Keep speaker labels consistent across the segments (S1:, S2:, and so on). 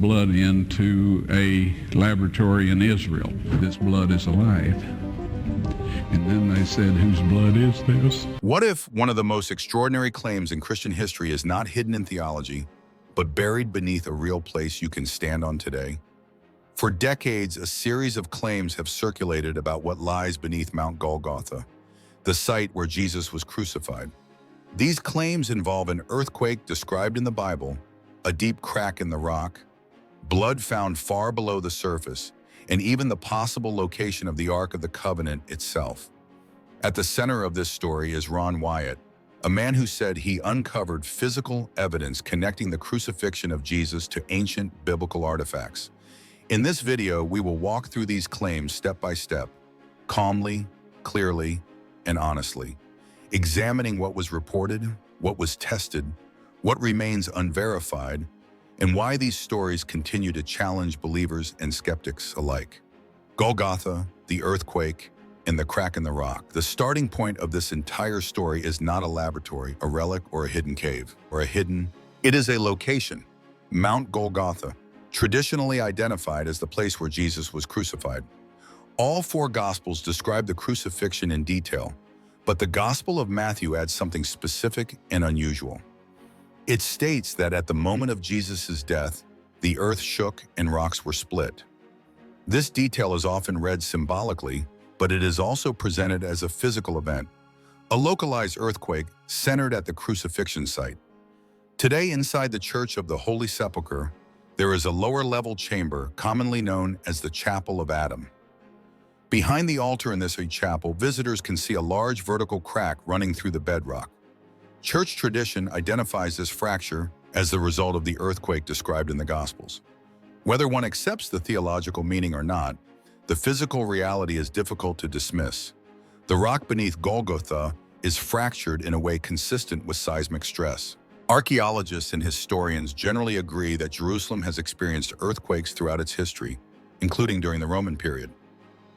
S1: blood into a laboratory in Israel. This blood is alive. And then they said, whose blood is this?
S2: What if one of the most extraordinary claims in Christian history is not hidden in theology, but buried beneath a real place you can stand on today? For decades, a series of claims have circulated about what lies beneath Mount Golgotha, the site where Jesus was crucified. These claims involve an earthquake described in the Bible, a deep crack in the rock, blood found far below the surface, and even the possible location of the Ark of the Covenant itself. At the center of this story is Ron Wyatt, a man who said he uncovered physical evidence connecting the crucifixion of Jesus to ancient biblical artifacts. In this video, we will walk through these claims step by step, calmly, clearly, and honestly, examining what was reported, what was tested, what remains unverified, and why these stories continue to challenge believers and skeptics alike. Golgotha, the earthquake, and the crack in the rock. The starting point of this entire story is not a laboratory, a relic, or a hidden cave, It is a location, Mount Golgotha, traditionally identified as the place where Jesus was crucified. All four Gospels describe the crucifixion in detail, but the Gospel of Matthew adds something specific and unusual. It states that at the moment of Jesus' death, the earth shook and rocks were split. This detail is often read symbolically, but it is also presented as a physical event, a localized earthquake centered at the crucifixion site. Today, inside the Church of the Holy Sepulchre, there is a lower-level chamber commonly known as the Chapel of Adam. Behind the altar in this chapel, visitors can see a large vertical crack running through the bedrock. Church tradition identifies this fracture as the result of the earthquake described in the Gospels. Whether one accepts the theological meaning or not, the physical reality is difficult to dismiss. The rock beneath Golgotha is fractured in a way consistent with seismic stress. Archaeologists and historians generally agree that Jerusalem has experienced earthquakes throughout its history, including during the Roman period.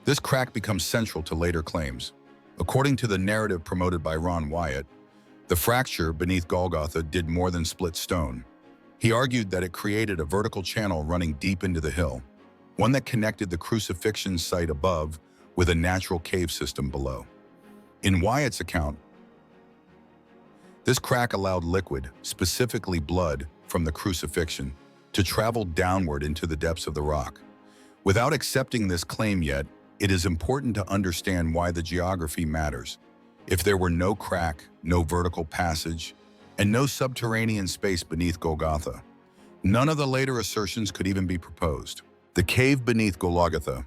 S2: This crack becomes central to later claims. According to the narrative promoted by Ron Wyatt, the fracture beneath Golgotha did more than split stone. He argued that it created a vertical channel running deep into the hill, one that connected the crucifixion site above with a natural cave system below. In Wyatt's account, this crack allowed liquid, specifically blood, from the crucifixion to travel downward into the depths of the rock. Without accepting this claim yet, it is important to understand why the geography matters. If there were no crack, no vertical passage, and no subterranean space beneath Golgotha, none of the later assertions could even be proposed. The cave beneath Golgotha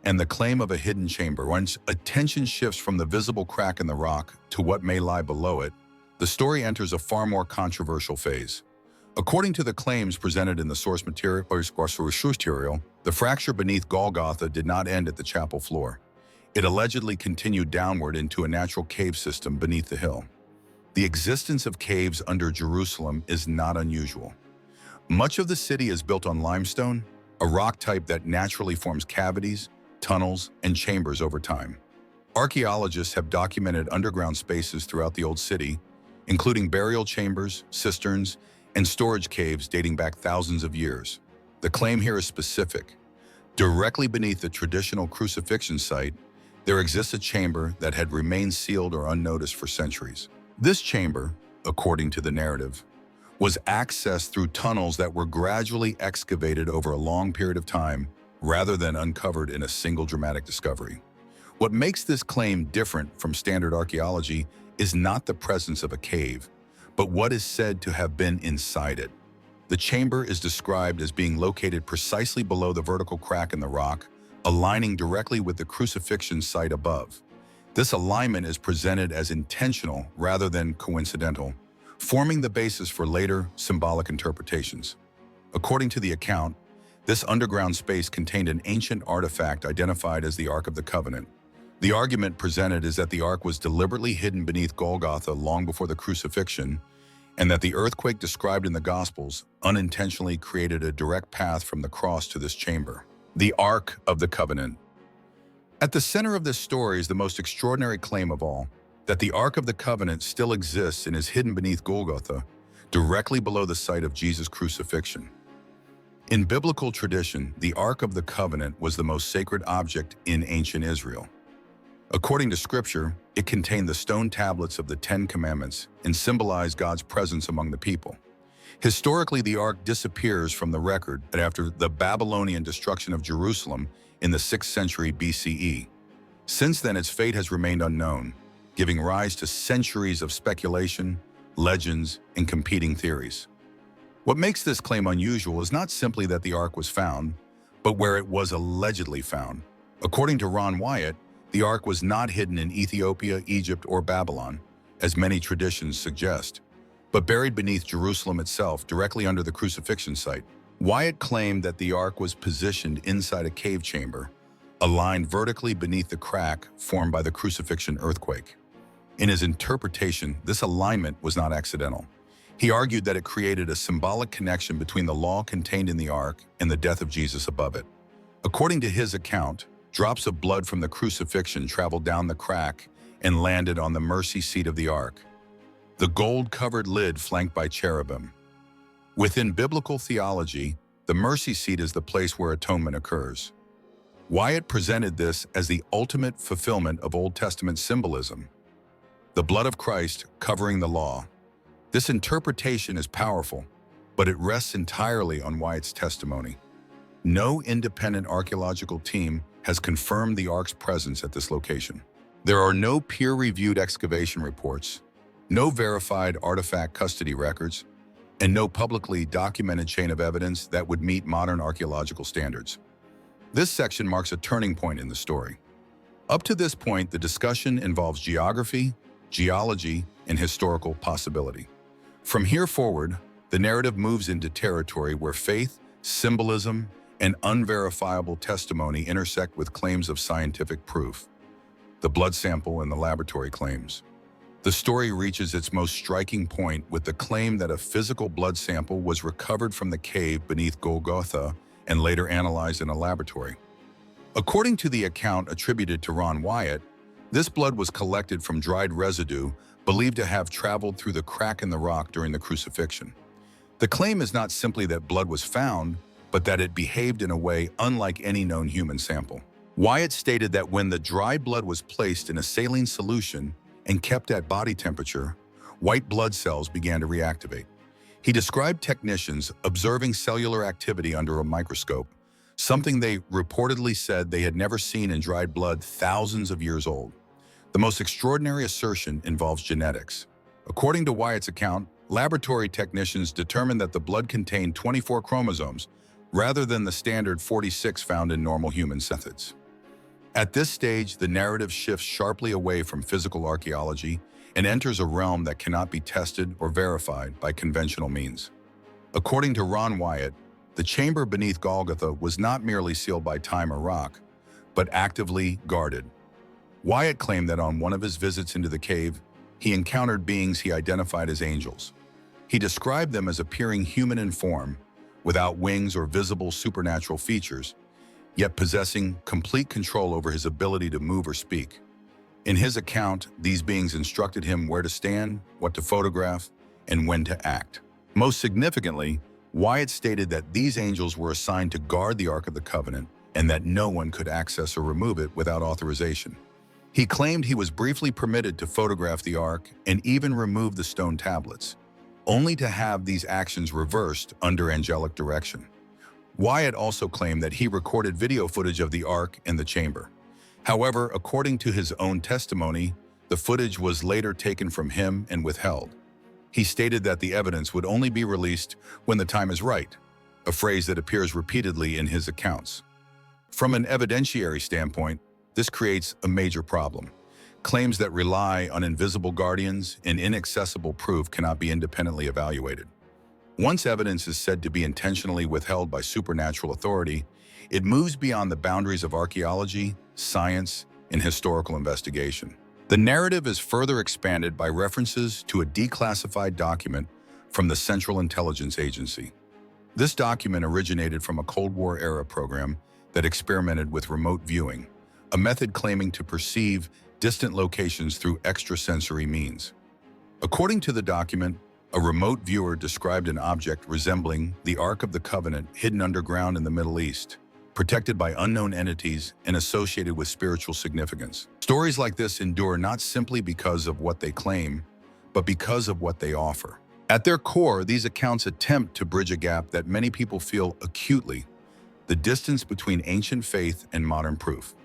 S2: and the claim of a hidden chamber. Once attention shifts from the visible crack in the rock to what may lie below it, the story enters a far more controversial phase. According to the claims presented in the source material, the fracture beneath Golgotha did not end at the chapel floor. It allegedly continued downward into a natural cave system beneath the hill. The existence of caves under Jerusalem is not unusual. Much of the city is built on limestone, a rock type that naturally forms cavities, tunnels, and chambers over time. Archaeologists have documented underground spaces throughout the Old City, including burial chambers, cisterns, and storage caves dating back thousands of years. The claim here is specific. Directly beneath the traditional crucifixion site, there exists a chamber that had remained sealed or unnoticed for centuries. This chamber, according to the narrative, was accessed through tunnels that were gradually excavated over a long period of time rather than uncovered in a single dramatic discovery. What makes this claim different from standard archaeology is not the presence of a cave, but what is said to have been inside it. The chamber is described as being located precisely below the vertical crack in the rock, aligning directly with the crucifixion site above. This alignment is presented as intentional rather than coincidental, forming the basis for later symbolic interpretations. According to the account, this underground space contained an ancient artifact identified as the Ark of the Covenant. The argument presented is that the Ark was deliberately hidden beneath Golgotha long before the crucifixion, and that the earthquake described in the Gospels unintentionally created a direct path from the cross to this chamber. The Ark of the Covenant. At the center of this story is the most extraordinary claim of all, that the Ark of the Covenant still exists and is hidden beneath Golgotha, directly below the site of Jesus' crucifixion. In biblical tradition, the Ark of the Covenant was the most sacred object in ancient Israel. According to Scripture, it contained the stone tablets of the Ten Commandments and symbolized God's presence among the people. Historically, the Ark disappears from the record after the Babylonian destruction of Jerusalem in the 6th century BCE. Since then, its fate has remained unknown, giving rise to centuries of speculation, legends, and competing theories. What makes this claim unusual is not simply that the Ark was found, but where it was allegedly found. According to Ron Wyatt, the Ark was not hidden in Ethiopia, Egypt, or Babylon, as many traditions suggest, but buried beneath Jerusalem itself, directly under the crucifixion site. Wyatt claimed that the Ark was positioned inside a cave chamber, aligned vertically beneath the crack formed by the crucifixion earthquake. In his interpretation, this alignment was not accidental. He argued that it created a symbolic connection between the law contained in the Ark and the death of Jesus above it. According to his account, drops of blood from the crucifixion traveled down the crack and landed on the mercy seat of the Ark, the gold-covered lid flanked by cherubim. Within biblical theology, the mercy seat is the place where atonement occurs. Wyatt presented this as the ultimate fulfillment of Old Testament symbolism, the blood of Christ covering the law. This interpretation is powerful, but it rests entirely on Wyatt's testimony. No independent archaeological team has confirmed the Ark's presence at this location. There are no peer-reviewed excavation reports, no verified artifact custody records, and no publicly documented chain of evidence that would meet modern archaeological standards. This section marks a turning point in the story. Up to this point, the discussion involves geography, geology, and historical possibility. From here forward, the narrative moves into territory where faith, symbolism, and unverifiable testimony intersect with claims of scientific proof. The blood sample and the laboratory claims. The story reaches its most striking point with the claim that a physical blood sample was recovered from the cave beneath Golgotha and later analyzed in a laboratory. According to the account attributed to Ron Wyatt, this blood was collected from dried residue believed to have traveled through the crack in the rock during the crucifixion. The claim is not simply that blood was found, but that it behaved in a way unlike any known human sample. Wyatt stated that when the dry blood was placed in a saline solution and kept at body temperature, white blood cells began to reactivate. He described technicians observing cellular activity under a microscope, something they reportedly said they had never seen in dried blood thousands of years old. The most extraordinary assertion involves genetics. According to Wyatt's account, laboratory technicians determined that the blood contained 24 chromosomes, rather than the standard 46 found in normal human methods. At this stage, the narrative shifts sharply away from physical archaeology and enters a realm that cannot be tested or verified by conventional means. According to Ron Wyatt, the chamber beneath Golgotha was not merely sealed by time or rock, but actively guarded. Wyatt claimed that on one of his visits into the cave, he encountered beings he identified as angels. He described them as appearing human in form, without wings or visible supernatural features, yet possessing complete control over his ability to move or speak. In his account, these beings instructed him where to stand, what to photograph, and when to act. Most significantly, Wyatt stated that these angels were assigned to guard the Ark of the Covenant and that no one could access or remove it without authorization. He claimed he was briefly permitted to photograph the Ark and even remove the stone tablets, only to have these actions reversed under angelic direction. Wyatt also claimed that he recorded video footage of the Ark and the chamber. However, according to his own testimony, the footage was later taken from him and withheld. He stated that the evidence would only be released when the time is right, a phrase that appears repeatedly in his accounts. From an evidentiary standpoint, this creates a major problem. Claims that rely on invisible guardians and inaccessible proof cannot be independently evaluated. Once evidence is said to be intentionally withheld by supernatural authority, it moves beyond the boundaries of archaeology, science, and historical investigation. The narrative is further expanded by references to a declassified document from the Central Intelligence Agency. This document originated from a Cold War-era program that experimented with remote viewing, a method claiming to perceive distant locations through extrasensory means. According to the document, A remote viewer described an object resembling the Ark of the Covenant hidden underground in the Middle East, protected by unknown entities and associated with spiritual significance. Stories like this endure not simply because of what they claim, but because of what they offer. At their core, these accounts attempt to bridge a gap that many people feel acutely: the distance between ancient faith and modern proof.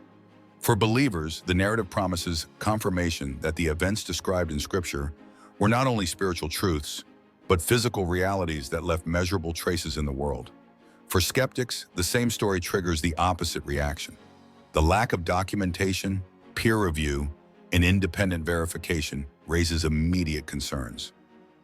S2: For believers, the narrative promises confirmation that the events described in Scripture were not only spiritual truths, but physical realities that left measurable traces in the world. For skeptics, the same story triggers the opposite reaction. The lack of documentation, peer review, and independent verification raises immediate concerns.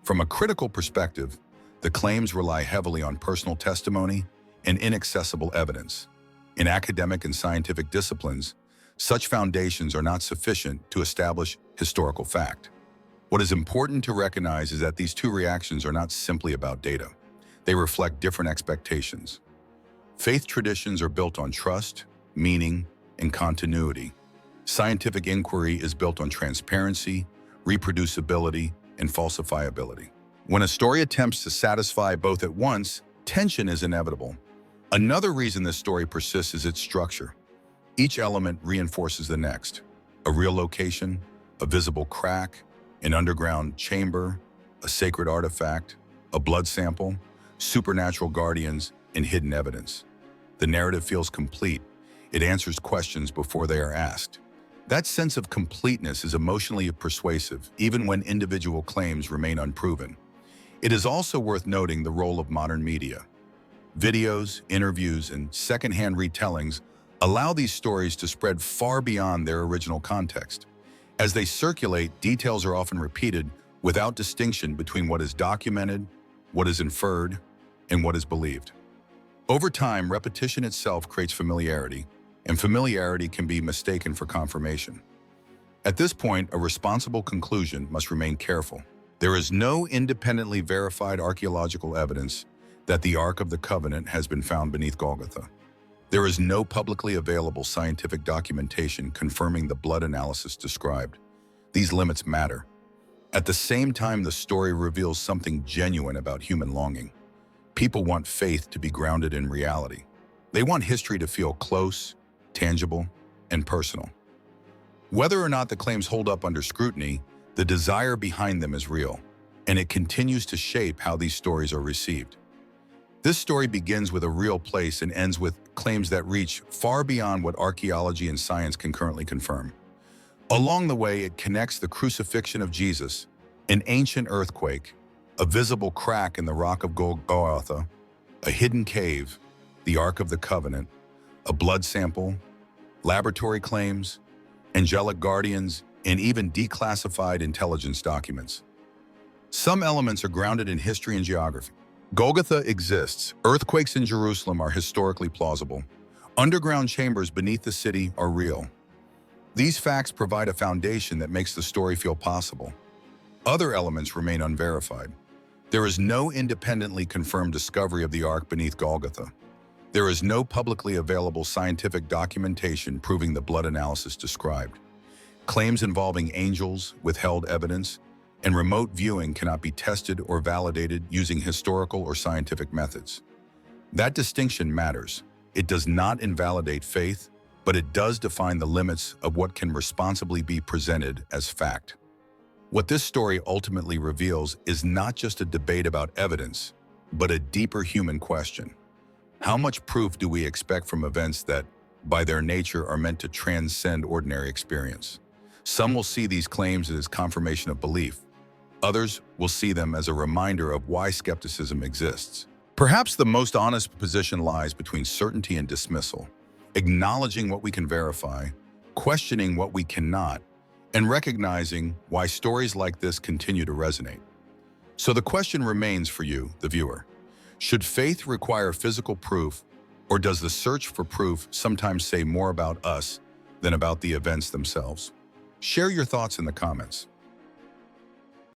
S2: From a critical perspective, the claims rely heavily on personal testimony and inaccessible evidence. In academic and scientific disciplines, such foundations are not sufficient to establish historical fact. What is important to recognize is that these two reactions are not simply about data. They reflect different expectations. Faith traditions are built on trust, meaning, and continuity. Scientific inquiry is built on transparency, reproducibility, and falsifiability. When a story attempts to satisfy both at once, tension is inevitable. Another reason this story persists is its structure. Each element reinforces the next: a real location, a visible crack, an underground chamber, a sacred artifact, a blood sample, supernatural guardians, and hidden evidence. The narrative feels complete. It answers questions before they are asked. That sense of completeness is emotionally persuasive, even when individual claims remain unproven. It is also worth noting the role of modern media. Videos, interviews, and secondhand retellings allow these stories to spread far beyond their original context. As they circulate, details are often repeated without distinction between what is documented, what is inferred, and what is believed. Over time, repetition itself creates familiarity, and familiarity can be mistaken for confirmation. At this point, a responsible conclusion must remain careful. There is no independently verified archaeological evidence that the Ark of the Covenant has been found beneath Golgotha. There is no publicly available scientific documentation confirming the blood analysis described. These limits matter. At the same time, the story reveals something genuine about human longing. People want faith to be grounded in reality. They want history to feel close, tangible, and personal. Whether or not the claims hold up under scrutiny, the desire behind them is real, and it continues to shape how these stories are received. This story begins with a real place and ends with claims that reach far beyond what archaeology and science can currently confirm. Along the way, it connects the crucifixion of Jesus, an ancient earthquake, a visible crack in the rock of Golgotha, a hidden cave, the Ark of the Covenant, a blood sample, laboratory claims, angelic guardians, and even declassified intelligence documents. Some elements are grounded in history and geography. Golgotha exists. Earthquakes in Jerusalem are historically plausible. Underground chambers beneath the city are real. These facts provide a foundation that makes the story feel possible. Other elements remain unverified. There is no independently confirmed discovery of the Ark beneath Golgotha. There is no publicly available scientific documentation proving the blood analysis described. Claims involving angels, withheld evidence, and remote viewing cannot be tested or validated using historical or scientific methods. That distinction matters. It does not invalidate faith, but it does define the limits of what can responsibly be presented as fact. What this story ultimately reveals is not just a debate about evidence, but a deeper human question. How much proof do we expect from events that, by their nature, are meant to transcend ordinary experience? Some will see these claims as confirmation of belief. Others will see them as a reminder of why skepticism exists. Perhaps the most honest position lies between certainty and dismissal, acknowledging what we can verify, questioning what we cannot, and recognizing why stories like this continue to resonate. So the question remains for you, the viewer. Should faith require physical proof, or does the search for proof sometimes say more about us than about the events themselves? Share your thoughts in the comments.